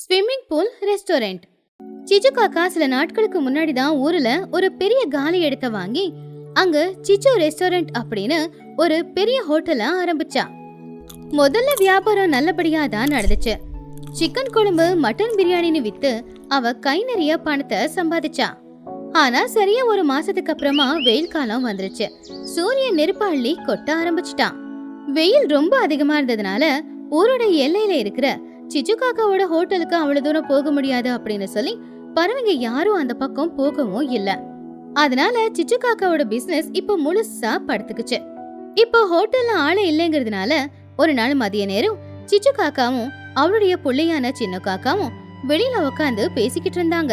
Swimming pool restaurant. சிச்சு காக்கா சில நாட்களுக்கு முன்னாடி தான் ஊர்ல ஒரு பெரிய காலி இடத்த வாங்கி அங்க சிச்சு ரெஸ்டாரண்ட் அப்படின்னு ஒரு பெரிய ஹோட்டலை ஆரம்பிச்சா. முதல்ல வியாபாரம் நல்லபடியா தான் நடந்துச்சு. சிக்கன் குழம்பு, மட்டன் பிரியாணின்னு வித்து அவ கை நிறைய பணத்தை சம்பாதிச்சா. ஆனா சரியா ஒரு மாசத்துக்கு அப்புறமா வெயில் காலம் வந்துருச்சு. சூரியன் நெருப்பு அள்ளி கொட்ட ஆரம்பிச்சிட்டான். வெயில் ரொம்ப அதிகமா இருந்ததுனால ஊரோட எல்லையில இருக்கிற சிச்சு காக்காவோட ஹோட்டலுக்கு அவ்வளவு தூரம் போக முடியாது அப்படின்னு சொல்லி பறவைங்க யாரும் அந்த பக்கம் போகவும் இல்ல. அதனால சிச்சு காக்காவோட பிசினஸ் இப்ப முழுசா படுத்துக்குச்சு. இப்போ ஹோட்டல்ல ஆளே இல்லைங்கிறதுனால ஒரு நாள் மதிய நேரம் சிச்சு காக்காவும் அவளுடைய புள்ளையான சின்ன காக்காவும் வெளியில உட்காந்து பேசிக்கிட்டு இருந்தாங்க.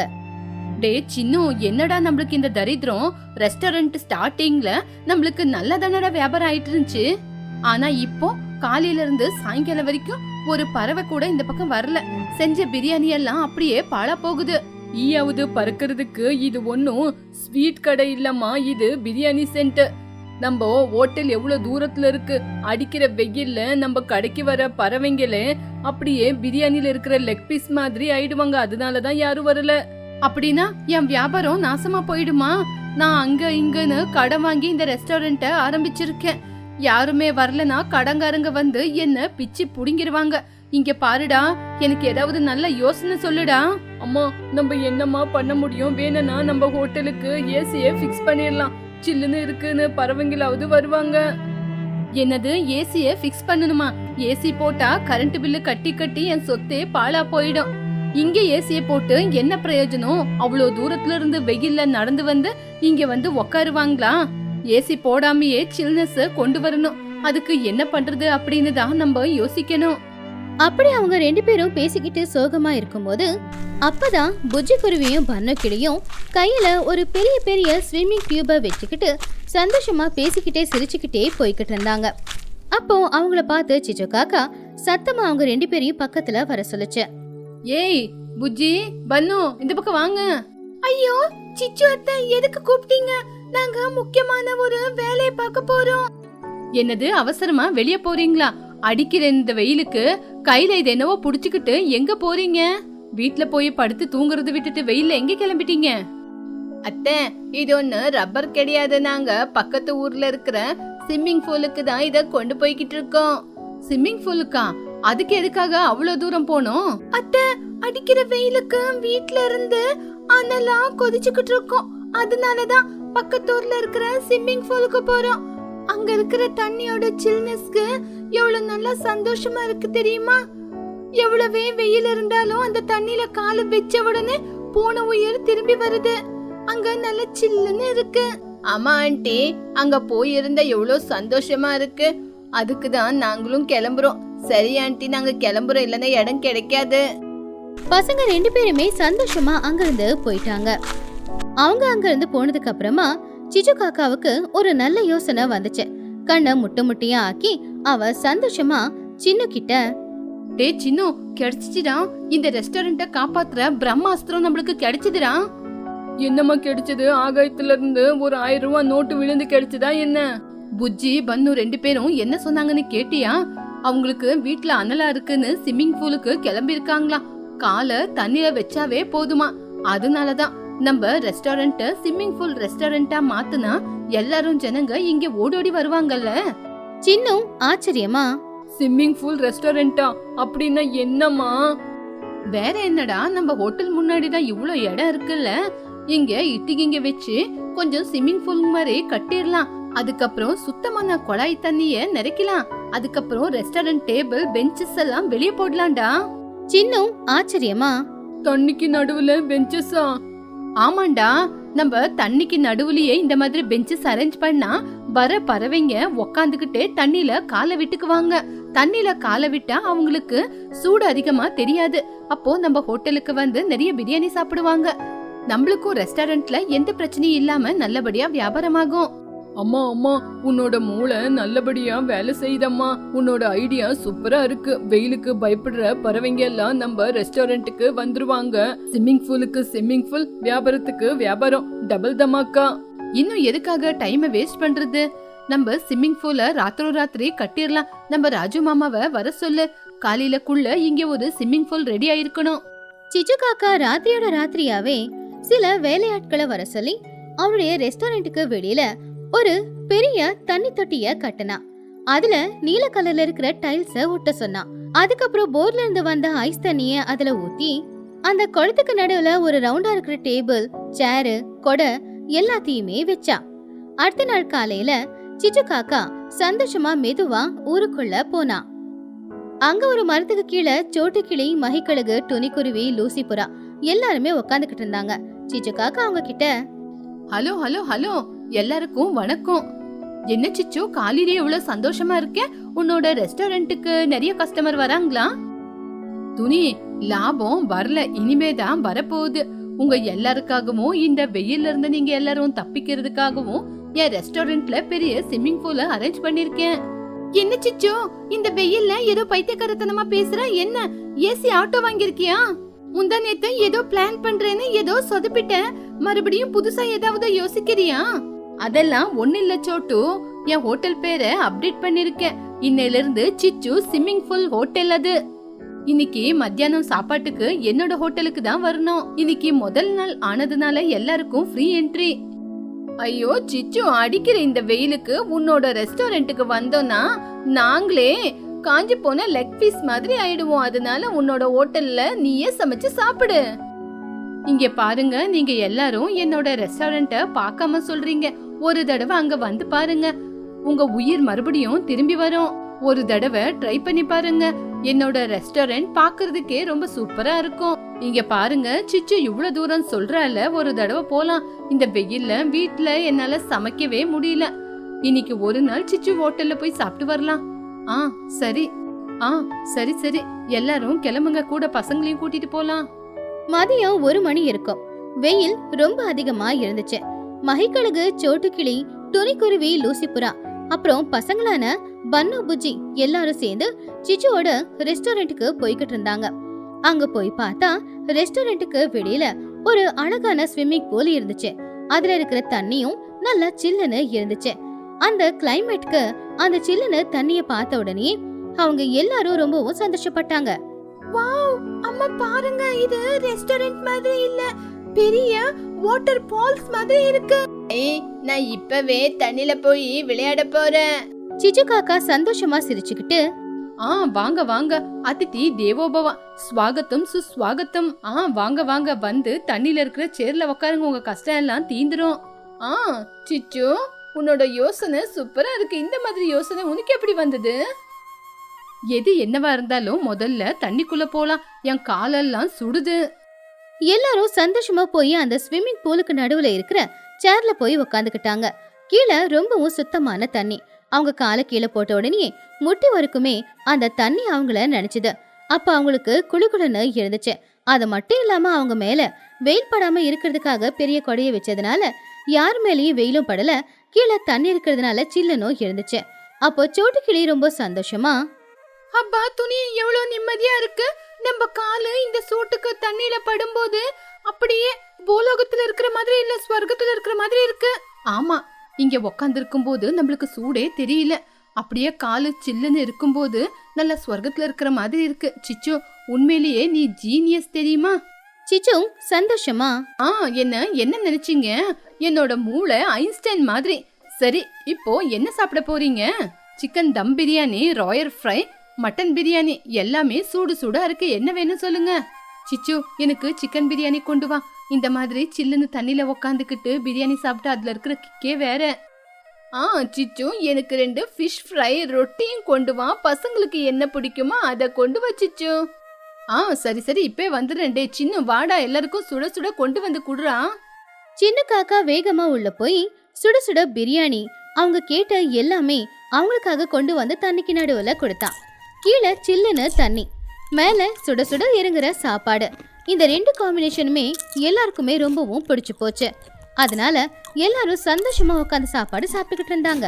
டே சின்னு, என்னடா நம்மளுக்கு இந்த தரித்திரம்? ரெஸ்டாரண்ட் ஸ்டார்டிங்ல நம்மளுக்கு நல்ல தானடா வியாபாரம் ஆயிட்டு இருந்துச்சு. ஆனா இப்போ காலையில இருந்து சாயங்காலம் வரைக்கும் ஒரு பறவை கூட இந்த பக்கம் வரல. செஞ்ச பிரியாணி எல்லாம் அப்படியே பாழா போகுது. ஈயாவது பறக்கிறதுக்கு இது ஒன்னும் ஸ்வீட் கடை இல்லம்மா, இது பிரியாணி சென்டர். நம்ம ஹோட்டல் எவ்வளவு தூரத்துல இருக்கு. அடிக்கிற வெயில்ல நம்ம கடைக்கு வர பறவைங்களே அப்படியே பிரியாணில இருக்கிற லெக் பீஸ் மாதிரி ஆயிடுவாங்க. அதனாலதான் யாரும் வரல. அப்படின்னா என் வியாபாரம் நாசமா போயிடுமா? நான் அங்க இங்கன்னு கடன் வாங்கி இந்த ரெஸ்டாரண்ட ஆரம்பிச்சிருக்கேன். யாருமே வரலனா கடங்காரங்க வந்து என்ன பிச்சு புடிங்கிருவாங்க. இங்க பாருடா, எனக்கு ஏதாவது நல்ல யோசனை சொல்லுடா. அம்மா, நம்ம என்னம்மா பண்ண முடியும்? வேணும்னா நம்ம ஹோட்டலுக்கு ஏசியை ஃபிக்ஸ் பண்ணிடலாம். சில்லுன்னு இருக்குன்னு பறவைங்களாவது வருவாங்க. என்னது, ஏசியை ஃபிக்ஸ் பண்ணணுமா? ஏசி போட்டா கரண்ட் பில்லு கட்டி கட்டி என் சொத்தே பாழா போயிடும். இங்க ஏசியை போட்டு என்ன பிரயோஜனம்? அவ்வளவு தூரத்துல இருந்து வெயில்ல நடந்து வந்து இங்க வந்து உக்காருவாங்களா? ஏசி போடாமையே சில்னஸ் கொண்டு வரணும். அதுக்கு என்ன பண்றது அப்படின்னு தான் நம்ம யோசிக்கணும். அப்படி அவங்க ரெண்டு பேரும் பேசிக்கிட்டு சோகமா இருக்கும்போது அப்பதான் புஜ்ஜி குருவியும் பன்னக்கிளியும் கையில ஒரு பெரிய பெரிய ஸ்விம்மிங் டியூபை வச்சுக்கிட்டு சந்தோஷமா பேசிக்கிட்டே சிரிச்சுக்கிட்டே போய்கிட்டு இருந்தாங்க. அப்போ அவங்கள பார்த்து சிச்சு காக்கா சத்தமா அவங்க ரெண்டு பேரையும் பக்கத்துல வர சொல்லுச்சு. ஏய் புஜ்ஜி, பன்னு, இந்த பக்கம் வாங்க. ஐயோ சிச்சு அத்தை, எதுக்கு கூப்பிட்டீங்க? நாங்க முக்கியமான ஒரு வேலையை பார்க்க போறோம். என்னது, அவசரமா வெளிய போறீங்களா? அடிக்கிற இந்த வெயிலுக்கு கையில இது என்னவோ புடிச்சுக்கிட்டு எங்க போறீங்க? வீட்ல போய் படுத்து தூங்குறது விட்டுட்டு வெயில்ல எங்க கிளம்பிட்டீங்க? அத்தை, இது ஒண்ணு ரப்பர் கிடையாது. நாங்க பக்கத்து ஊர்ல இருக்கிற ஸ்விம்மிங் பூலுக்கு தான் இத கொண்டு போய்கிட்டு இருக்கோம். ஸ்விம்மிங் பூலுக்கா? அதுக்கு எதுக்காக அவ்வளவு தூரம் போனோம்? அத்தை, அடிக்கிற வெயிலுக்கு வீட்ல இருந்து அனலா கொதிச்சுக்கிட்டு இருக்கோம். அதனாலதான் பக்கத்தூர்ல இருக்கிற ஸ்விம்மிங் பூலுக்கு போறோம். அங்க இருக்கிற தண்ணியோட சில்னஸ்க்கு எவ்வளவு நல்லா சந்தோஷமா இருக்கு தெரியுமா? எவ்வளவே வெயில் இருந்தாலும் அந்த தண்ணியில கால வச்ச உடனே போன உயிர் திரும்பி வருது. அங்க நல்ல சில்லுன்னு இருக்கு. ஆமா ஆண்டி, அங்க போயிருந்தா எவ்வளவு சந்தோஷமா இருக்கு. அதுக்குதான் நாங்களும் கிளம்புறோம். சரி ஆண்டி, நாங்க கிளம்புறோம், இல்லன்னா இடம் கிடைக்காது. பசங்க ரெண்டு பேருமே சந்தோஷமா அங்கிருந்து போயிட்டாங்க. அவங்க அங்கிருந்து போனதுக்கு அப்புறமா சிச்சு காக்காவுக்கு ஒரு நல்ல யோசனை வந்துச்சு. கண்ணை முட்டு முட்டியா ஆக்கி அவ சந்தோஷமா சின்ன கிட்ட, டே சின்னு, கிடைச்சிச்சுடா. இந்த ரெஸ்டாரண்ட காப்பாத்துற பிரம்மாஸ்திரம் நம்மளுக்கு கிடைச்சதுடா. என்னமா கிடைச்சது? ஆகாயத்துல இருந்து ஒரு 1000 ரூபாய் நோட்டு விழுந்து கிடைச்சதா என்ன? புஜ்ஜி, பன்னு ரெண்டு பேரும் என்ன சொன்னாங்கன்னு கேட்டியா? அவங்களுக்கு வீட்டுல அனலா இருக்குன்னு ஸ்விம்மிங் பூலுக்கு கிளம்பி இருக்காங்களா. காலை தண்ணியில வச்சாவே போதுமா. அதனாலதான் நம்ம ரெஸ்டாரண்ட் ஸ்விம்மிங் பூல் ரெஸ்டாரண்டா மாத்துனா எல்லாரும் ஜனங்க இங்க ஓடோடி வருவாங்கல்ல. சின்னும் ஆச்சரியமா, ஸ்விம்மிங் பூல் ரெஸ்டாரண்டா? அப்படின்னா என்னமா? வேற என்னடா, நம்ம ஹோட்டல் முன்னாடிதான் இவ்ளோ இடம் இருக்குல்ல. இங்க இட்டிகிங்க வச்சு கொஞ்சம் ஸ்விம்மிங் பூல் மாதிரி கட்டிடலாம். அதுக்கப்புறம் சுத்தமான குழாய் தண்ணிய நிறைக்கலாம். அதுக்கப்புறம் ரெஸ்டாரண்ட் டேபிள் பெஞ்சஸ் எல்லாம் வெளியே போடலாம்டா. சின்னும் ஆச்சரியமா, தண்ணிக்கு நடுவுல பெஞ்சஸா? ஆமாண்டா, நம்ம தண்ணிக்கு நடுவுலயே இந்த மாதிரி பெஞ்சஸ் அரேஞ்ச் பண்ணா வர பறவைங்க உக்காந்துகிட்டே தண்ணில காலை விட்டுக்குவாங்க. தண்ணில காலை விட்டா அவங்களுக்கு சூடு அதிகமா தெரியாது. அப்போ நம்ம ஹோட்டலுக்கு வந்து நிறைய பிரியாணி சாப்பிடுவாங்க. நம்மளுக்கும் ரெஸ்டாரண்ட்ல எந்த பிரச்சனையும் இல்லாம நல்லபடியா வியாபாரமாகும். அம்மா அம்மா, உன்னோட மூளை நல்லபடியா வேலை செய்தம்மா. உன்னோட ஐடியா சூப்பரா இருக்கு. வெயிலுக்கு பயப்படுற பறவைங்க எல்லாம் நம்ம ரெஸ்டாரண்ட்டுக்கு வந்துருவாங்க. ஸ்விம்மிங் பூலுக்கு ஸ்விம்மிங் பூல், வியாபாரத்துக்கு வியாபாரம், டபுள் தமாக்கா. இன்னும் எதுக்காக டைம் வேஸ்ட் பண்றது? நம்ம ஸ்விம்மிங் பூல ராத்திரி கட்டிடலாம். நம்ம ராஜு மாமாவை வர சொல்லு. காலையிலக்குள்ள இங்க ஒரு ஸ்விம்மிங் பூல் ரெடி ஆயிருக்கணும். சிச்சு காக்கா ராத்திரியோட ராத்திரியாவே சில வேலையாட்களை வர சொல்லி அவருடைய ரெஸ்டாரண்ட்டுக்கு வெளியில ஒரு பெரிய தண்ணி தொட்டிய கட்டினா. அதுல நீல கலர்ல இருக்கிற டைல்ஸ ஒட்ட சொன்னா. அதுக்கப்புறம் போர்ட்ல இருந்து வந்த ஐஸ் தண்ணிய அதுல ஊத்தி அந்த குளத்துக்கு நடுவுல ஒரு ரவுண்டா இருக்கிற டேபிள், சேரு, கொடை எல்லாத்தையுமே வச்சா. அடுத்த நாள் காலையில சிச்சு காக்கா சந்தோஷமா மெதுவா ஊருக்குள்ள போனா. அங்க ஒரு மரத்துக்கு கீழே சோட்டுக்கிளி, மகிக்கழுகு, துணிக்குருவி, லூசிபுரா எல்லாருமே உக்காந்துக்கிட்டு இருந்தாங்க. சிச்சு காக்கா அவங்க கிட்ட, ஹலோ ஹலோ ஹலோ, எல்லாருக்கும் வணக்கம். என்ன சிச்சு, காலையிலே இவ்வளவு சந்தோஷமா இருக்க? உன்னோட ரெஸ்டாரண்ட்டுக்கு நிறைய கஸ்டமர் வராங்களா? துணி, லாபம் வரல, இனிமேதான் வரப்போகுது. உங்க எல்லாருக்காகவும் இந்த வெயில்ல இருந்து நீங்க எல்லாரும் தப்பிக்கிறதுக்காகவும் என் ரெஸ்டாரண்ட்ல பெரிய ஸ்விம்மிங் பூல அரேஞ்ச் பண்ணிருக்கேன். என்ன சிச்சு, இந்த வெயில்ல ஏதோ பைத்தியக்காரத்தனமா பேசுற? என்ன ஏசி ஆட்டோ வாங்கிருக்கியா? முந்தா நேத்து ஏதோ பிளான் பண்றேன்னு ஏதோ சொதப்பிட்ட, மறுபடியும் புதுசா ஏதாவது யோசிக்கிறியா? அதெல்லாம் ஒண்ணு இல்ல சோட்டு, என் ஹோட்டல் பேரை அப்டேட் பண்ணிருக்கேன். இன்னையில இருந்து சிச்சு ஸ்விம்மிங் பூல் ஹோட்டல். அது இன்னைக்கு மத்தியானம் சாப்பாட்டுக்கு என்னோட ஹோட்டலுக்கு தான் வரணும். இன்னைக்கு முதல் நாள் ஆனதுனால எல்லாருக்கும் ஃப்ரீ என்ட்ரி. ஐயோ சிச்சு, அடிக்கிற இந்த வெயிலுக்கு உன்னோட ரெஸ்டாரண்ட்டுக்கு வந்தோம்னா நாங்களே காஞ்சி போன லெக் பீஸ் மாதிரி ஆயிடுவோம். அதனால உன்னோட ஹோட்டல்ல நீயே சமைச்சு சாப்பிடு. இங்க பாருங்க, நீங்க எல்லாரும் என்னோட ரெஸ்டாரண்ட்ட பார்க்காம சொல்றீங்க. ஒரு தடவை அங்க வந்து பாருங்க, உங்க உயிர் மறுபடியும் திரும்பி வரும். ஒரு தடவை ட்ரை பண்ணி பாருங்க. என்னோட ரெஸ்டாரண்ட் பாக்குறதுக்கே ரொம்ப சூப்பரா இருக்கும். இங்க பாருங்க சிச்சு, இவ்வளவு தூரம் சொல்றால, ஒரு தடவை போலாம். இந்த வெயில்ல வீட்ல என்னால சமைக்கவே முடியல. இன்னைக்கு ஒரு நாள் சிச்சு ஹோட்டல்ல போய் சாப்பிட்டு வரலாம். சரி. சரி சரி, எல்லாரும் கிளம்புங்க, கூட பசங்களையும் கூட்டிட்டு போலாம். மதியம் 1 மணி இருக்கும். வெயில் ரொம்ப அதிகமா இருந்துச்சு. மகிக்கழுகு, சோட்டுக்கிளி, துணிக்குருவி, லூசிபுரா அப்புறம் பசங்களான பன்னு, புஜ்ஜி எல்லாரும் சேர்ந்து சிச்சுவோட ரெஸ்டாரண்ட்டுக்கு போய்கிட்டு இருந்தாங்க. அங்க போய் பார்த்தா ரெஸ்டாரண்ட்டுக்கு வெளியில ஒரு அழகான ஸ்விம்மிங் பூல் இருந்துச்சு. அதுல இருக்கிற தண்ணியும் நல்லா சில்லுன்னு இருந்துச்சு. அந்த கிளைமேட்க்கு அந்த சில்லுன்னு தண்ணிய பார்த்த உடனே அவங்க எல்லாரும் ரொம்பவும் சந்தோஷப்பட்டாங்க. வாவ், அம்மா பாருங்க, இது ரெஸ்டாரண்ட் மாதிரி இல்ல, பெரிய வாட்டர் ஃபால்ஸ் மாதிரி இருக்கு. நான் இப்பவே தண்ணில போய் விளையாட போறேன். சிச்சு காக்கா சந்தோஷமா சிரிச்சுக்கிட்டு, வாங்க வாங்க, அதிதி தேவோபவா, ஸ்வாகத்தம் சுஸ்வாகத்தம். வாங்க வாங்க, வந்து தண்ணில இருக்கிற சேர்ல உட்காருங்க, உங்க கஷ்டம் எல்லாம் தீந்துரும். சிச்சு, உன்னோட யோசனை சூப்பரா இருக்கு. இந்த மாதிரி யோசனை உனக்கு எப்படி வந்தது? எது என்னவா இருந்தாலும் முதல்ல தண்ணிக்குள்ள போலாம், என் காலெல்லாம் சுடுது. எல்லாரும் சந்தோஷமா போய் அந்த ஸ்விம்மிங் பூலுக்கு நடுவுல இருக்கிற சேர்ல போய் உக்காந்துக்கிட்டாங்க. கீழே ரொம்பவும் சுத்தமான தண்ணி. அவங்க காலை கீழே போட்ட உடனே முட்டி வரைக்குமே அந்த தண்ணி அவங்கள நினைச்சுது. அப்ப அவங்களுக்கு குளுகுளுன்னு இருந்துச்சு. அது மட்டும் இல்லாம அவங்க மேல வெயில் படாம இருக்கிறதுக்காக பெரிய கொடையை வச்சதுனால யார் மேலேயும் வெயிலும் படல. கீழே தண்ணி இருக்கிறதுனால சில்லுன்னு இருந்துச்சு. அப்போ சோட்டுக்கிளி ரொம்ப சந்தோஷமா, அப்பா துணி எவ்வளவு நிம்மதியா இருக்கு. நம்ம காலு இந்த சூட்டுக்கு தண்ணியில படும்போது அப்படியே பூலோகத்துல இருக்கிற மாதிரி இல்ல, ஸ்வர்க்கத்துல இருக்கிற மாதிரி இருக்கு. ஆமா, இங்க உக்காந்து இருக்கும் போது நம்மளுக்கு சூடே தெரியல. அப்படியே காலு சில்லுன்னு இருக்கும்போது நல்ல ஸ்வர்க்கத்துல இருக்கிற மாதிரி இருக்கு. சிச்சு, உண்மையிலேயே நீ ஜீனியஸ் தெரியுமா? சிச்சு சந்தோஷமா, என்ன நினைச்சீங்க? என்னோட மூளை ஐன்ஸ்டைன் மாதிரி. சரி, இப்போ என்ன சாப்பிட போறீங்க? Chicken dum biryani, royal fry, mutton biryani எல்லாமே சூடு சூடா இருக்கு. என்ன வேணும் சொல்லுங்க. சிச்சு, எனக்கு சிக்கன் பிரியாணி கொண்டு வா. இந்த மாதிரி சில்லுன்னு தண்ணில உக்காந்துக்கிட்டு பிரியாணி சாப்பிட்டா அதுல இருக்கிற கிக்கே வேற. சிச்சு, எனக்கு 2 ஃபிஷ் ஃப்ரை ரொட்டியும் கொண்டு வா. பசங்களுக்கு என்ன பிடிக்குமோ அதை கொண்டு வா சிச்சு. சரி சரி, இப்பே வந்துடுறேன். சின்ன வாடா, எல்லாருக்கும் சுட சுட கொண்டு வந்து குடுறா. சின்ன காக்கா வேகமா உள்ள போய் சுட சுட பிரியாணி அவங்க கேட்ட எல்லாமே அவங்களுக்காக கொண்டு வந்து தண்ணிக்கு நடுவுல கொடுத்தான். கீழே சில்லுன்னு தண்ணி, மேல சுட சுட இறங்குற சாப்பாடு. இந்த 2 காம்பினேஷனுமே எல்லாருக்குமே ரொம்பவும் பிடிச்சு போச்சு. அதனால எல்லாரும் சந்தோஷமா உட்காந்து சாப்பாடு சாப்பிட்டுக்கிட்டு இருந்தாங்க.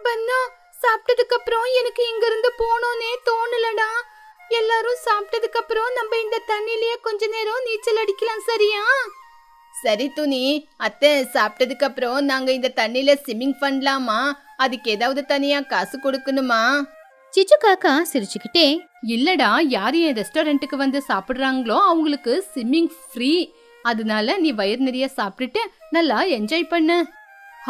பன்னா, சாப்பிட்டதுக்கு அப்புறம் எனக்கு இங்க இருந்து போனோனே தோணலடா. எல்லாரும் சாப்பிட்டதுக்கு அப்புறம் நம்ம இந்த தண்ணிலேயே கொஞ்ச நேரம் நீச்சல் அடிக்கலாம், சரியா? சரி துணி, அத்தை சாப்பிட்டதுக்கு அப்புறம் நாங்க இந்த தண்ணில ஸ்விம்மிங் பண்ணலாமா? அதுக்கு ஏதாவது தனியா காசு கொடுக்கணுமா? சிச்சு காக்கா சிரிச்சுக்கிட்டே, இல்லடா, யார் என் ரெஸ்டாரண்ட்டுக்கு வந்து சாப்பிடுறாங்களோ அவங்களுக்கு ஸ்விம்மிங் ஃப்ரீ. அதனால நீ வயிறு நிறைய சாப்பிட்டுட்டு நல்லா என்ஜாய் பண்ணு.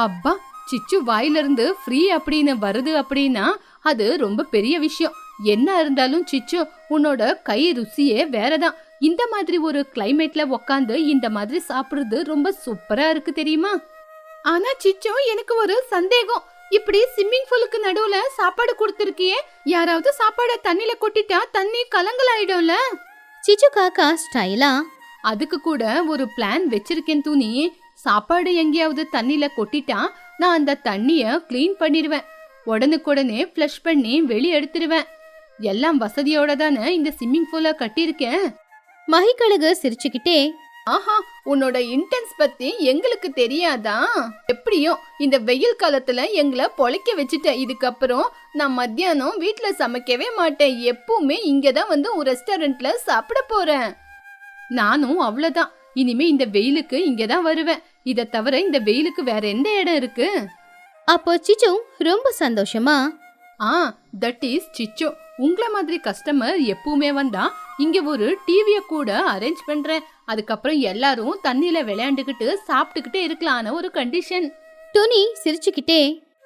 அப்பா, சிச்சு வாயிலிருந்து ஃப்ரீ அப்படின்னு வருது அப்படின்னா அது ரொம்ப பெரிய விஷயம். என்ன இருந்தாலும் சிச்சு, உன்னோட கை ருசியே வேறதான். இந்த மாதிரி ஒரு கிளைமேட்ல உக்காந்து இந்த மாதிரி சாப்பிடுறது ரொம்ப சூப்பரா இருக்கு தெரியுமா? ஆனா சிச்சு, எனக்கு ஒரு சந்தேகம். இப்படி ஸ்விம்மிங் பூலுக்கு நடுவுல சாப்பாடு கொடுத்திருக்கியே, யாராவது சாப்பாட தண்ணில கொட்டிட்டா தண்ணி கலங்கலாயிடும்ல? சிச்சு காக்கா ஸ்டைலா, அதுக்கு கூட ஒரு பிளான் வச்சிருக்கேன் துணி. சாப்பாடு எங்கேயாவது தண்ணில கொட்டிட்டா நான் அந்த தண்ணிய கிளீன் பண்ணிடுவேன். உடனுக்குடனே ஃப்ளஷ் பண்ணி வெளியே எடுத்துருவேன். எல்லாம் வசதியோட தானே இந்த ஸ்விம்மிங் பூல கட்டியிருக்கேன். மகிக்கழுகு சிரிச்சுக்கிட்டே, ஆஹா, உன்னோட இன்டென்ஸ் பத்தி எங்களுக்கு தெரியாதா? எப்படியோ இந்த வெயில் காலத்துல எங்களை பொழைக்க வச்சுட்ட. இதுக்கப்புறம் நான் மத்தியானம் வீட்டுல சமைக்கவே மாட்டேன். எப்பவுமே இங்கதான் வந்து ஒரு ரெஸ்டாரண்ட்ல சாப்பிட போறேன். நானும் அவ்வளவுதான். இனிமே இந்த வெயிலுக்கு இங்கதான் வருவேன். இத தவிர இந்த வெயிலுக்கு வேற எந்த இடம் இருக்கு? அப்போ சிச்சு ரொம்ப சந்தோஷமா, தட் இஸ் சிச்சு. உங்கள மாதிரி கஸ்டமர் எப்பவுமே வந்தா இங்க ஒரு டிவிய கூட அரேஞ்ச் பண்றேன். அதுக்கப்புறம் எல்லாரும் தண்ணியில விளையாண்டுகிட்டு சாப்பிட்டுக்கிட்டே இருக்கலான ஒரு கண்டிஷன். துணி சிரிச்சுக்கிட்டே,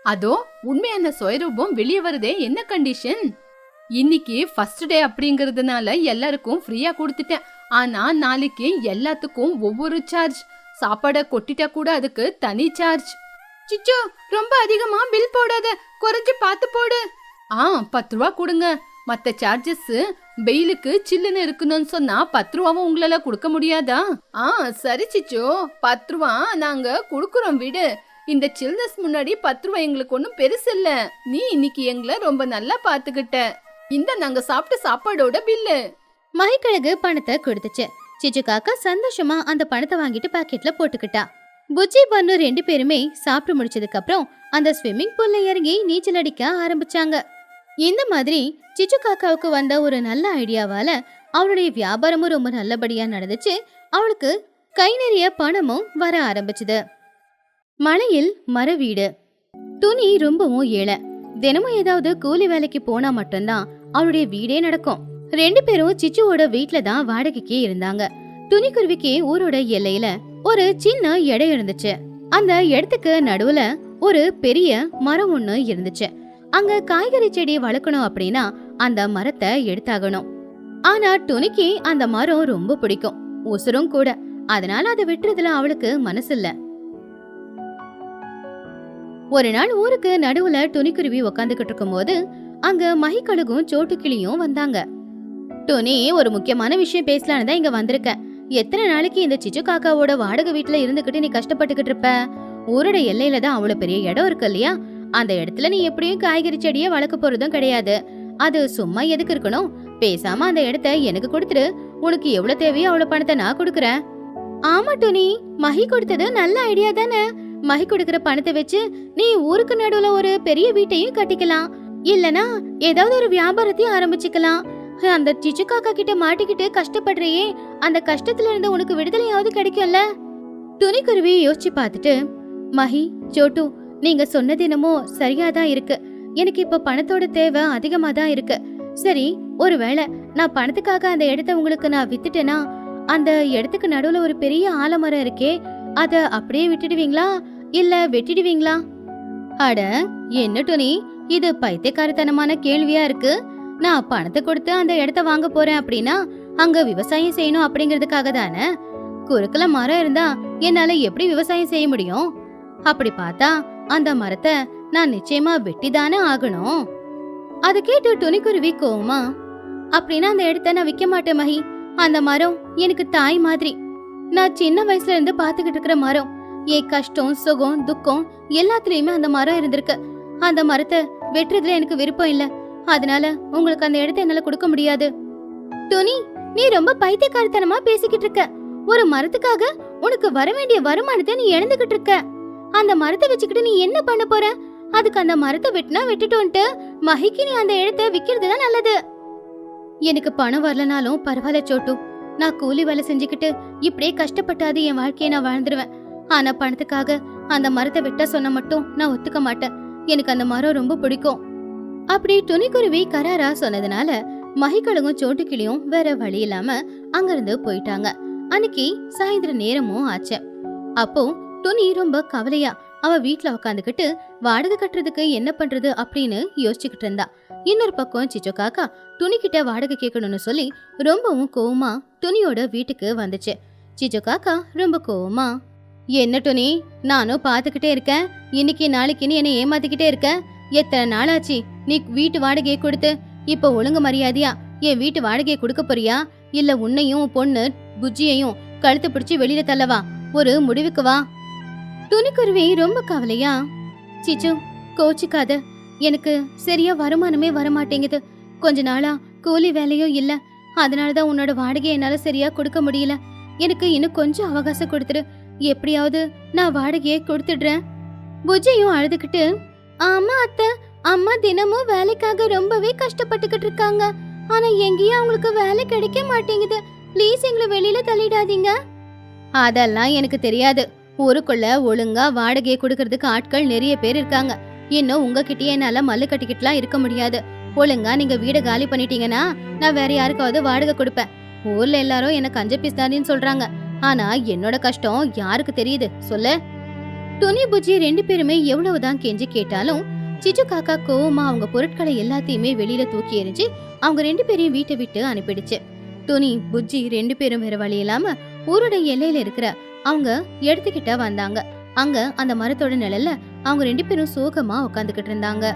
அதோ உண்மையான சுயரூபம் வெளியே வருதே, என்ன கண்டிஷன்? இன்னைக்கு ஃபர்ஸ்ட் டே அப்படிங்கறதுனால எல்லாருக்கும் ஃப்ரீயா கொடுத்துட்டேன். ஆனா நாளைக்கு எல்லாத்துக்கும் ஒவ்வொரு சார்ஜ். சாப்பாட கொட்டிட்டா கூட அதுக்கு தனி சார்ஜ். சிச்சோ, ரொம்ப அதிகமா பில் போடாத, குறைஞ்சு பார்த்து போடு. 10 ரூபா கொடுங்க. மத்த சார்ஜஸ் வெயிலுக்கு சில்லுன்னு இருக்கணும்னு சொன்னா 10 ரூபாவும் உங்களால கொடுக்க முடியாதா? சரி சிச்சோ, 10 ரூபா நாங்க குடுக்குறோம் விடு. இந்த சில்னஸ் முன்னாடி 10 ரூபா எங்களுக்கு ஒன்னும் பெருசு இல்ல. நீ இன்னைக்கு எங்களை ரொம்ப நல்லா பாத்துக்கிட்ட. இந்த நாங்க சாப்பிட்ட சாப்பாடோட பில்லு. மகிக்கழுகு பணத்தை கொடுத்துச்சு. சிச்சு காக்கா சந்தோஷமா அந்த பணத்தை வாங்கிட்டு பாக்கெட்ல போட்டுக்கிட்டா. புஜ்ஜி பன்னு 2 பேருமே சாப்பிட்டு முடிச்சதுக்கு அப்புறம் அந்த ஸ்விம்மிங் பூல்ல இறங்கி நீச்சல் அடிக்க ஆரம்பிச்சாங்க. இந்த மாதிரி சிச்சு காக்காவுக்கு வந்த ஒரு நல்ல ஐடியாவால அவளுடைய வியாபாரமும் ரொம்ப நல்லபடியா நடந்துச்சு. அவளுக்கு கை நிறைய பணமும் வர ஆரம்பிச்சுது. மலையில் மர வீடு. துணி ரொம்பவும் ஏழை. தினமும் ஏதாவது கூலி வேலைக்கு போனா மட்டும்தான் அவளுடைய வீடே நடக்கும். 2 பேரும் சிச்சுவோட வீட்ல தான் வாடகைக்கு இருந்தாங்க. துணிக்குருவிக்கு ஊரோட எல்லையில ஒரு சின்ன இடம் இருந்துச்சு. அந்த இடத்துக்கு நடுவுல ஒரு பெரிய மரம் ஒண்ணு இருந்துச்சு. அங்க காய்கறி செடி வளர்க்கணும் அப்படின்னா அந்த மரத்தை எடுத்தாகணும். ஆனா துணிக்கு அந்த மரம் ரொம்ப பிடிக்கும், உசுரும் கூட. அதனால அதை விட்டுறதுல அவளுக்கு மனசு இல்ல. ஒரு நாள் ஊருக்கு நடுவுல துணிக்குருவி உக்காந்துக்கிட்டு இருக்கும் போது அங்க மகிக்கழுகும் சோட்டுக்கிளியும் வந்தாங்க. துணி, ஒரு முக்கியமான விஷயம் பேசலான்னு தான் இங்க வந்திருக்க. எத்தனை நாளைக்கு இந்த சிச்சு காக்காவோட வாடகை வீட்டுல இருந்துகிட்டு நீ கஷ்டப்பட்டுக்கிட்டு இருப்ப? ஊரோட எல்லையில தான் அவ்வளவு பெரிய இடம் இருக்கு இல்லையா? அந்த இடத்துல நீ எப்படியும் காய்கறி செடியை வளர்க்க போறதும் கிடையாது. அது சும்மா எதுக்கு இருக்கணும்? பேசாம அந்த இடத்த எனக்கு கொடுத்துரு. உனக்கு எவ்வளவு தேவையோ அவ்வளவு பணத்தை நான் கொடுக்கறேன். ஆமா துணி, மகி கொடுத்தது நல்ல ஐடியா தானே. மகி கொடுக்கற பணத்தை வச்சு நீ ஊருக்கு நடுவுல ஒரு பெரிய வீட்டையும் கட்டிக்கலாம். இல்லனா ஏதாவது ஒரு வியாபாரத்தையும் ஆரம்பிச்சுக்கலாம். அந்த சிச்சு காக்கா கிட்ட மாட்டிக்கிட்டு கஷ்டப்படுறியே, அந்த கஷ்டத்துல இருந்து உனக்கு விடுதலையாவது கிடைக்கும்ல. துணிக்குருவி யோசிச்சு பார்த்துட்டு, மகி, சோட்டு, நீங்க சொன்னது என்னமோ சரியாதான் இருக்கு. எனக்கு இப்ப பணத்தோட தேவை அதிகமா தான் இருக்கு. சரி, ஒருவேளை நான் பணத்துக்காக அந்த இடத்த உங்களுக்கு நான் வித்துட்டேனா, அந்த இடத்துக்கு நடுவுல ஒரு பெரிய ஆலமரம் இருக்கே, அத அப்படியே விட்டுடுவீங்களா இல்ல வெட்டிடுவீங்களா? அட என்ன துணி, இது பைத்தியக்காரத்தனமான கேள்வியா இருக்கு. நான் பணத்தை கொடுத்து அந்த இடத்த வாங்க போறேன் அப்படின்னா அங்க விவசாயம் செய்யணும் அப்படிங்கறதுக்காக தானே. குறுக்கல மரம் இருந்தா என்னால எப்படி விவசாயம் செய்ய முடியும்? அப்படி பார்த்தா அந்த மரத்தை நான் நிச்சயமா வெட்டிதானே ஆகணும். அதை கேட்டு துணிக்குருவி கோவமா, அப்படின்னா அந்த இடத்த நான் விற்க மாட்டேன் மகி. அந்த மரம் எனக்கு தாய் மாதிரி. நான் சின்ன வயசுல இருந்து பாத்துக்கிட்டு இருக்கிற மரம். என் கஷ்டம், சுகம், துக்கம் எல்லாத்துலயுமே அந்த மரம் இருந்திருக்கு. அந்த மரத்தை வெட்டுறதுல எனக்கு விருப்பம் இல்ல. அதனால உங்களுக்கு அந்த இடத்த என்னால கொடுக்க முடியாது. துணி, நீ ரொம்ப பைத்தியக்காரத்தனமா பேசிக்கிட்டு இருக்க. ஒரு மரத்துக்காக உனக்கு வர வேண்டிய வருமானத்தை நீ இழந்துகிட்டு இருக்க. அந்த மரத்தை வச்சுக்கிட்டு நீ என்ன பண்ண போற? அதுக்கு அந்த மரத்தை வெட்டினா வெட்டிட்டு மகிக்கு நீ அந்த இடத்த விக்கிறதுதான் நல்லது. எனக்கு பணம் வரலனாலும் பரவாயில்ல சோட்டு. நான் கூலி வேலை செஞ்சுக்கிட்டு இப்படியே கஷ்டப்பட்டாது என் வாழ்க்கையை நான் வாழ்ந்துருவேன். ஆனா பணத்துக்காக அந்த மரத்தை வெட்ட சொன்ன மட்டும் நான் ஒத்துக்க மாட்டேன். எனக்கு அந்த மரம் ரொம்ப பிடிக்கும். அப்படி துணிக்குருவி கராரா சொன்னதுனால மகிக்கழுகும் சோட்டுக்கிளியும் வேற வழி இல்லாம அங்கிருந்து போயிட்டாங்க. அன்னைக்கு சாயந்தர நேரமும் ஆச்சு. அப்போ துணி ரொம்ப கவலையா அவ வீட்டுல உக்காந்துக்கிட்டு வாடகை கட்டுறதுக்கு என்ன பண்றது அப்படின்னு யோசிச்சுக்கிட்டு இருந்தா. இன்னொரு பக்கம் சிச்சு காக்கா துணிக்கிட்ட வாடகை கேட்கணும்னு சொல்லி ரொம்பவும் கோவமா துணியோட வீட்டுக்கு வந்துச்சு. சிச்சு காக்கா ரொம்ப கோவமா, என்ன துணி, நானும் பாத்துக்கிட்டே இருக்கேன், இன்னைக்கு நாளைக்குன்னு என்ன ஏமாத்திக்கிட்டே இருக்க. எத்தனை நாளாச்சு நீ வீட்டு வாடகையை கொடுத்து? இப்ப ஒழுங்கு மரியாதையா என் வீட்டு வாடகையை கொடுக்க போறியா, இல்ல உன்னையும் பொண்ணு புஜ்ஜியையும் கழுத்து பிடிச்சு வெளியில தள்ளவா? ஒரு முடிவுக்கு வா. துணிக்குருவி ரொம்ப கவலையா, சிச்சு கோச்சிக்காத, எனக்கு சரியா வருமானமே வரமாட்டேங்குது. கொஞ்ச நாளா கூலி வேலையும் இல்ல, அதனாலதான் உன்னோட வாடகையை என்னால சரியா கொடுக்க முடியல. எனக்கு இன்னும் கொஞ்சம் அவகாசம் கொடுத்துரு, எப்படியாவது நான் வாடகையை கொடுத்துடுறேன். புஜ்ஜியும் அழுதுகிட்டு, ஆமா அத்தை, அம்மா தினமும் வேலைக்காக ரொம்பவே கஷ்டப்பட்டுக்கிட்டு இருக்காங்க. ஆனா எங்கேயும் அவங்களுக்கு வேலை கிடைக்க மாட்டேங்குது. ப்ளீஸ் எங்களை வெளியில தள்ளிடாதீங்க. அதெல்லாம் எனக்கு தெரியாது. ஊருக்குள்ள ஒழுங்கா வாடகையை கொடுக்கறதுக்கு ஆட்கள் நிறைய பேர் இருக்காங்க. இன்னும் உங்ககிட்டயே என்னால மல்லு கட்டிக்கிட்டுலாம் இருக்க முடியாது. ஒழுங்கா நீங்க வீட காலி பண்ணிட்டீங்கன்னா நான் வேற யாருக்காவது வாடகை கொடுப்பேன். ஊர்ல எல்லாரும் என்ன கஞ்ச பிஸ்தானின்னு சொல்றாங்க. ஆனா என்னோட கஷ்டம் யாருக்கு தெரியுது சொல்லு? துணி புஜ்ஜி ரெண்டு பேருமே எவ்வளவுதான் கெஞ்சி கேட்டாலும் சிச்சு காக்கா கோவமா அவங்க பொருட்களை எல்லாத்தையுமே வெளியில தூக்கி எறிஞ்சு அவங்க ரெண்டு பேரையும் வீட்டை விட்டு அனுப்பிடுச்சு. துணி புஜ்ஜி ரெண்டு பேரும் வேற வழி இல்லாம ஊரோட எல்லையில இருக்கிற அவங்க எடுத்துக்கிட்ட வந்தாங்க. அங்க அந்த மரத்தோட நிழல்ல அவங்க ரெண்டு பேரும் சோகமா உட்காந்துக்கிட்டு இருந்தாங்க.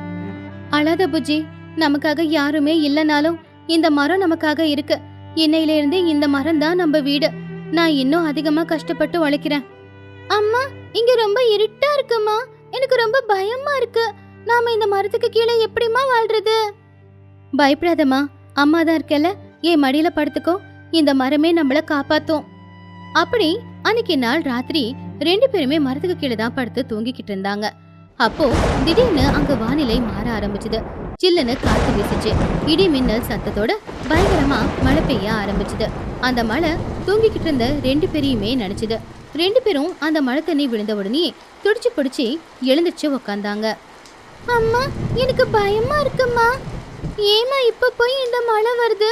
அழாத புஜ்ஜி, நமக்காக யாருமே இல்லனாலும் இந்த மரம் நமக்காக இருக்கு. இன்னையில இருந்து இந்த மரம் தான் நம்ம வீடு. நான் இன்னும் அதிகமா கஷ்டப்பட்டு உழைக்கிறேன். அம்மா, இங்க ரொம்ப இருட்டா இருக்குமா, எனக்கு ரொம்ப பயமா இருக்கு. நாம இந்த மரத்துக்கு கீழே எப்படிமா வாழ்றது? பயப்படாதம்மா, அம்மா தான் இருக்கல, என் மடியில படுத்துக்கோ. இந்த மரமே நம்மள காப்பாத்தும். அப்படி அன்னைக்கு நாள் ராத்திரி ரெண்டு பேருமே மரத்துக்கு கீழே தான் படுத்து தூங்கிக்கிட்டு இருந்தாங்க. அப்போ திடீர்னு அங்க வானிலை மாற ஆரம்பிச்சுது. சில்லுன்னு காத்து வீசிச்சு. இடி மின்னல் சத்தத்தோட பயங்கரமா மழை பெய்ய ஆரம்பிச்சுது. அந்த மழை தூங்கிக்கிட்டு இருந்த ரெண்டு பேரையுமே நினைச்சுது. ரெண்டு பேரும் அந்த மழை தண்ணி விழுந்த உடனே துடிச்சு பிடிச்சி எழுந்திருச்சு உக்காந்தாங்க. அம்மா, எனக்கு பயமா இருக்குமா. ஏமா இப்ப போய் இந்த மழை வருது?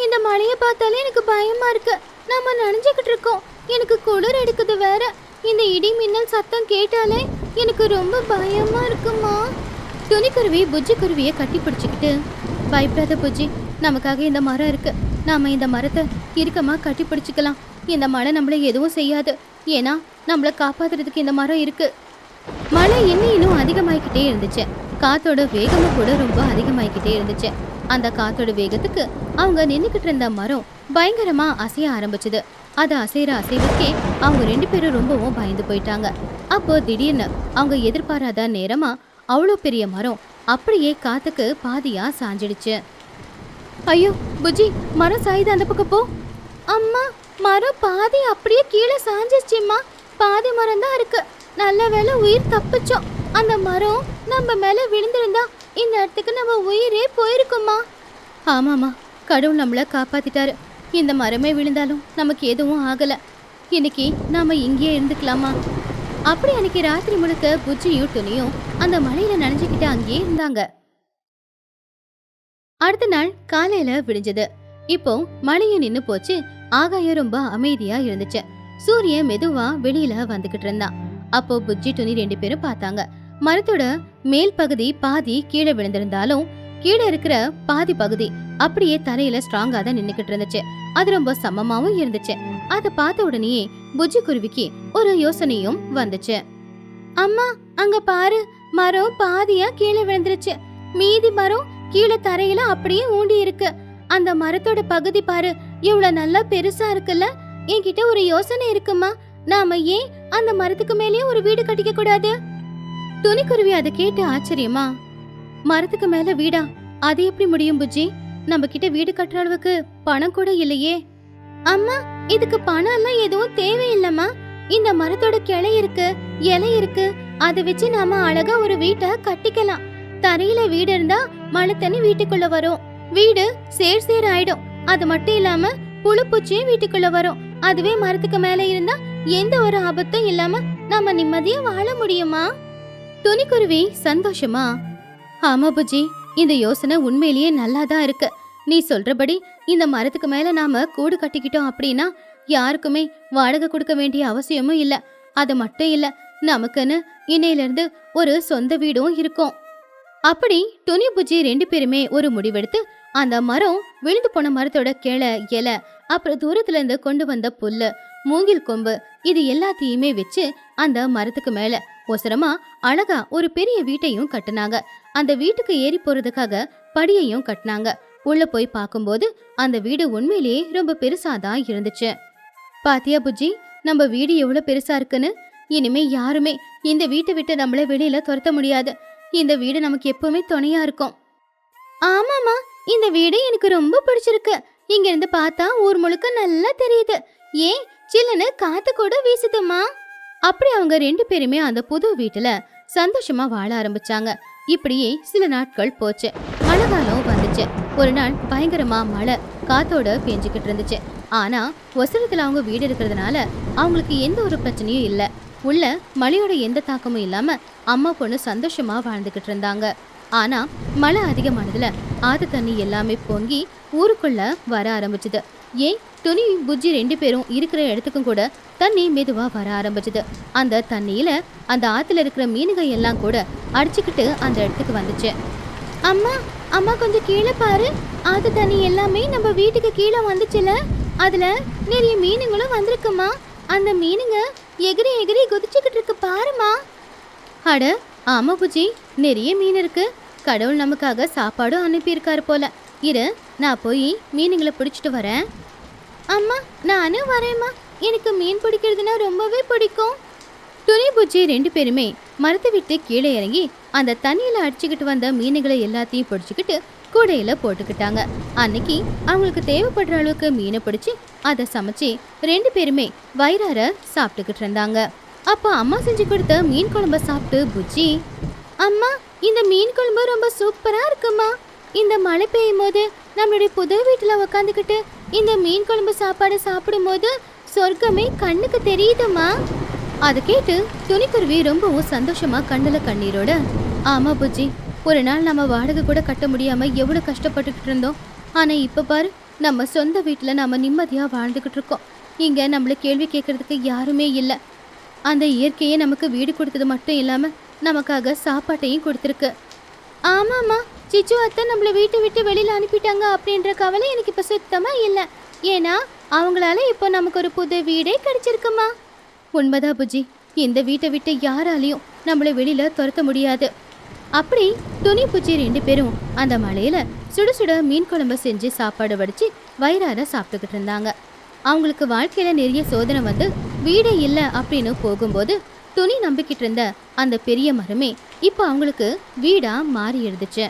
இந்த மழையை பார்த்தாலே எனக்கு பயமா இருக்கு. நம்ம நனைஞ்சுக்கிட்டு இருக்கோம், எனக்கு குளிர் எடுக்குது வேற. இந்த இடி மின்னல் சத்தம் கேட்டாலே எனக்கு ரொம்ப பயமா இருக்குமா. துணிக்குருவி புஜ்ஜி குருவியை கட்டி பிடிச்சுக்கிட்டு, பயப்படாத புஜ்ஜி, நமக்காக இந்த மரம் இருக்கு. நாம இந்த மரத்தை இறுக்கமா கட்டி பிடிச்சிக்கலாம். இந்த மழை நம்மள எதுவும் செய்யாது, ஏன்னா நம்மள காப்பாத்துறதுக்கு இந்த மரம் இருக்கு. மழை இன்னும் அதிகமாயிக்கிட்டே இருந்துச்சு. காத்தோட வேகமும் கூட ரொம்ப அதிகமாயிக்கிட்டே இருந்துச்சு. அந்த காத்தோட வேகத்துக்கு அவங்க நின்னுக்கிட்டு இருந்த மரம் பயங்கரமா அசைய ஆரம்பிச்சுது. அது அசைற அசைவுக்கே அவங்க ரெண்டு பேரும் ரொம்பவும் பயந்து போயிட்டாங்க. அப்போ திடீர்னு அவங்க எதிர்பாராத நேரமா அவ்வளோ பெரிய மரம் அப்படியே காத்துக்கு பாதியா சாஞ்சிடுச்சு. ஐயோ புஜ்ஜி, மரம் சாயுது, அந்த பக்கம் போ. அம்மா, மரம் பாதி அப்படியே கீழே சாஞ்சிருச்சுமா. பாதி மரம் தான் இருக்கு. நல்ல வேளை உயிர் தப்பிச்சோம். அந்த மரம் நம்ம மேல விழுந்திருந்தா இந்த இடத்துக்கு நம்ம உயிரே போயிருக்குமா. ஆமாமா, கடவுள் நம்மள காப்பாத்திட்டாரு. இந்த மரமே விழுந்தாலும் நமக்கு எதுவும் ஆகல. இன்னைக்கு நாம இங்கேயே இருந்துக்கலாமா? அப்படி அன்னைக்கு ராத்திரி முழுக்க புஜ்ஜியும் துணியும் அந்த மழையில நனைஞ்சுக்கிட்டு அங்கேயே இருந்தாங்க. அடுத்த நாள் காலையில விடிஞ்சது. இப்போ மழையும் நின்னு போச்சு. ஆகாயம் ரொம்ப அமைதியா இருந்துச்சு. சூரியன் மெதுவா வெளியில வந்துகிட்டு இருந்தான். அப்போ புஜ்ஜி துணி ரெண்டு பேரும் பார்த்தாங்க. மரத்தோட மேல் பகுதி பாதி கீழே விழுந்திருந்தாலும் கீழே இருக்கிற பாதி பகுதி அப்படியே தரையில ஸ்ட்ராங்கா தான் நின்னுக்கிட்டு இருந்துச்சு. அது ரொம்ப சமமாவும் இருந்துச்சு. அத பார்த்த உடனே புஜ்ஜி குருவிக்கு ஒரு யோசனையும் வந்துச்சு. அம்மா, அங்க பாரு, மரம் பாதியா கீழே விழுந்துருச்சு. மீதி மரம் கீழே தரையில அப்படியே ஊண்டி இருக்கு. அந்த மரத்தோட பகுதி பாரு, இவ்வளவு நல்லா பெருசா இருக்குல்ல. என்கிட்ட ஒரு யோசனை இருக்குமா. நாம ஏன் அந்த மரத்துக்கு மேலேயே ஒரு வீடு கட்டிக்க கூடாது? துணிக்குருவி அதை கேட்டு ஆச்சரியமா, மரத்துக்கு மேல வீடா? அது எப்படி முடியும் புஜ்ஜி? நம்ம கிட்ட வீடு கட்டுற அளவுக்கு பணம் கூட இல்லையே. அம்மா, இதுக்கு பணம் எல்லாம் எதுவும் தேவையில்லம்மா. இந்த மரத்தோட கிளை இருக்கு, இலை இருக்கு, அதை வச்சு நாம அழகா ஒரு வீட்டை கட்டிக்கலாம். தரையில வீடு இருந்தா மழை தண்ணி வீட்டுக்குள்ள வரும், வீடு சேர் சேர் ஆயிடும். அது மட்டும் இல்லாம புழு பூச்சியும் வீட்டுக்குள்ள வரும். அதுவே மரத்துக்கு மேல இருந்தா எந்த ஒரு ஆபத்தும் இல்லாம நாம நிம்மதியா வாழ முடியுமா? துணிக்குருவி சந்தோஷமா, ஆமா புஜ்ஜி, இந்த யோசனை உண்மையிலேயே நல்லாதான் இருக்கு. நீ சொல்றபடி இந்த மரத்துக்கு மேல நாம கூடு கட்டிக்கிட்டோம் அப்படின்னா யாருக்குமே வாடகை கொடுக்க வேண்டிய அவசியமும் இல்ல. அது மட்டும் இல்ல, நமக்குன்னு இன்னையில இருந்து ஒரு சொந்த வீடும் இருக்கும். அப்படி துணி புஜ்ஜி 2 பேருமே ஒரு முடிவெடுத்து அந்த மரம், விழுந்து போன மரத்தோட கிளை, இலை, அப்புறம் தூரத்துல இருந்து கொண்டு வந்த புல்லு, மூங்கில் கொம்பு, இது எல்லாத்தையுமே வச்சு அந்த மரத்துக்கு மேல ஒசரமா அழகா ஒரு பெரிய வீட்டையும் கட்டுனாங்க. அந்த வீட்டுக்கு ஏறி போறதுக்காக படியையும் கட்டினாங்க. உள்ள போய் பார்க்கும்போது அந்த வீடு உண்மையிலேயே ரொம்ப பெருசாதான் இருந்துச்சு. பாத்தியா புஜ்ஜி, நம்ம வீடு எவ்வளவு பெருசா இருக்குன்னு. இனிமே யாருமே இந்த வீட்டை விட்டு நம்மள வெளியில துரத்த முடியாது. இந்த வீடு நமக்கு எப்பவுமே துணையா இருக்கும். ஆமாமா, இந்த வீடு எனக்கு ரொம்ப பிடிச்சிருக்கு. இங்க இருந்து பார்த்தா ஊர் முழுக்க நல்லா தெரியுது. ஏன் சில்லுன்னு காத்து கூட வீசுதுமா. அப்படி அவங்க 2 பேருமே அந்த புது வீட்டுல சந்தோஷமா வாழ ஆரம்பிச்சாங்க. இப்படியே சில நாட்கள் போச்சு. மழை காலம் வந்துச்சு. ஒரு நாள் பயங்கரமா மழை காத்தோட பெஞ்சுக்கிட்டு இருந்துச்சு. ஆனா ஒசரத்துல அவங்க வீடு இருக்கிறதுனால அவங்களுக்கு எந்த ஒரு பிரச்சனையும் இல்ல. உள்ள மழையோட எந்த தாக்கமும் இல்லாம அம்மா பொண்ணு சந்தோஷமா வாழ்ந்துகிட்டு இருந்தாங்க. ஆனா மழை அதிகமானதுல ஆத்து தண்ணி எல்லாமே பொங்கி ஊருக்குள்ள வர ஆரம்பிச்சுது. ஏன் துணி புஜ்ஜி 2 பேரும் இருக்கிற இடத்துக்கும் கூட தண்ணி மெதுவா வர ஆரம்பிச்சுது. அந்த தண்ணியில அந்த ஆத்துல இருக்கிற மீனுகள் எல்லாம் கூட அடிச்சுக்கிட்டு அந்த இடத்துக்கு வந்துச்சு. அம்மா அம்மா கொஞ்சம் கீழே பாரு, ஆத்து தண்ணி எல்லாமே நம்ம வீட்டுக்கு கீழே வந்துச்சுல, அதுல நிறைய மீனுங்களும் வந்திருக்குமா. அந்த மீனுங்க எகிரி எகிரி குதிச்சுக்கிட்டு இருக்கு பாருமா. அட ஆமா புஜ்ஜி, நிறைய மீன் இருக்கு. கடவுள் நமக்காக சாப்பாடும் அனுப்பியிருக்காரு போல. இரு, நான் போய் மீனுங்களை பிடிச்சிட்டு வரேன். அம்மா நானும் வரேம்மா, எனக்கு மீன் பிடிக்கிறதுனா ரொம்பவே பிடிக்கும். துணி புஜ்ஜி 2 பேருமே மரத்தை விட்டு கீழே இறங்கி அந்த தண்ணியில அடிச்சுக்கிட்டு வந்த மீனுகளை எல்லாத்தையும் பிடிச்சிக்கிட்டு கூடையில போட்டுக்கிட்டாங்க. அன்னைக்கு அவங்களுக்கு தேவைப்படுற அளவுக்கு மீனை பிடிச்சி அதை சமைச்சு 2 பேருமே வயிறார சாப்பிட்டுக்கிட்டு இருந்தாங்க. அப்போ அம்மா செஞ்சு கொடுத்த மீன் குழம்ப சாப்பிட்டு புஜ்ஜி, அம்மா இந்த மீன் குழம்பு ரொம்ப சூப்பரா இருக்குமா. இந்த மழை பெய்யும் போது நம்மளுடைய புது வீட்டுல உக்காந்துக்கிட்டு இந்த மீன் குழம்பு சாப்பாடு சாப்பிடும் போது சொர்க்கமே கண்ணுக்கு தெரியுதுமா. அதை கேட்டு துணிக்குருவி ரொம்பவும் சந்தோஷமா கண்ணுல கண்ணீரோட, ஆமா புஜ்ஜி, ஒரு நாள் நம்ம வாடகை கூட கட்ட முடியாம எவ்வளவு கஷ்டப்பட்டுக்கிட்டு இருந்தோம். ஆனா இப்ப பாரு, நம்ம சொந்த வீட்டுல நம்ம நிம்மதியா வாழ்ந்துகிட்டு இருக்கோம். இங்க நம்மள கேள்வி கேட்கறதுக்கு யாருமே இல்லை. அந்த இயற்கையே நமக்கு வீடு கொடுத்தது மட்டும் இல்லாம நமக்காக சாப்பாட்டையும் கொடுத்துருக்கு. ஆமாம்மா, சிச்சு அத்தை நம்மள வீட்டை விட்டு வெளியில அனுப்பிட்டாங்க அப்படின்ற கவலை எனக்கு இப்ப சுத்தமா இல்லை. ஏன்னா அவங்களால இப்போ நமக்கு ஒரு புது வீடே கிடைச்சிருக்குமா. உண்மைதா புஜ்ஜி, இந்த வீட்டை விட்டு யாராலையும் நம்மள வெளியில துரத்த முடியாது. அப்படி துணி புஜ்ஜி 2 பேரும் அந்த மலையில சுட சுட மீன் குழம்பு செஞ்சு சாப்பாடு வடிச்சு வயிறார சாப்பிட்டுக்கிட்டு இருந்தாங்க. அவங்களுக்கு வாழ்க்கையில நிறைய சோதனை வந்து வீடே இல்லை அப்படின்னு போகும்போது துணி நம்பிக்கிட்டு இருந்த அந்த பெரிய மரமே இப்போ அவங்களுக்கு வீடா மாறி இருந்துச்சு.